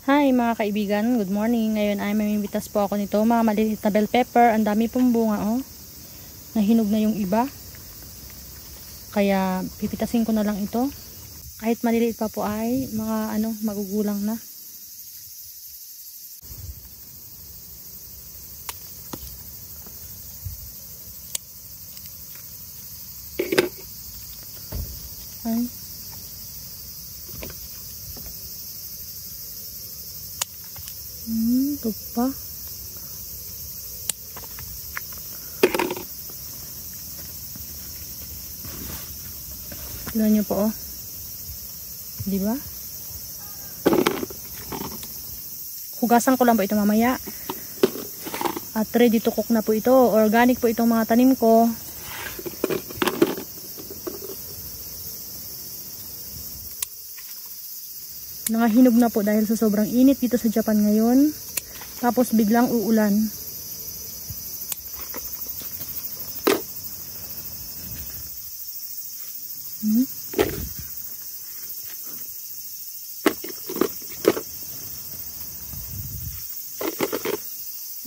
Hi mga kaibigan, good morning. Ngayon ay mamimitas po ako nito, mga maliit na bell pepper. Ang dami pong bunga oh. Nahinog na yung iba. Kaya pipitasin ko na lang ito. Kahit maliliit pa po ay mga magugulang na. Ay. Ito pa. Tignan nyo po oh. Diba? Hugasan ko lang po ito mamaya. At ready to cook na po ito. Organic po itong mga tanim ko. Nangahinog na po dahil sa sobrang init dito sa Japan ngayon. Tapos biglang uulan.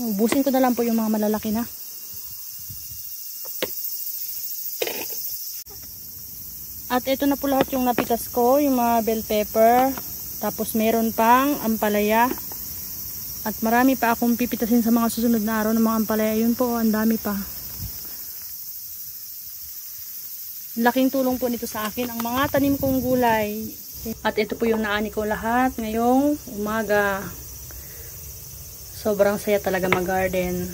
Ubusin ko na lang po yung mga malalaki na. At ito na po lahat yung napitas ko, yung mga bell pepper. Tapos meron pang ampalaya. At marami pa akong pipitasin sa mga susunod na araw ng mga ampalaya. Yun po, ang dami pa. Laking tulong po nito sa akin ang mga tanim kong gulay. At ito po yung naani ko lahat ngayong umaga. Sobrang saya talaga mag-garden.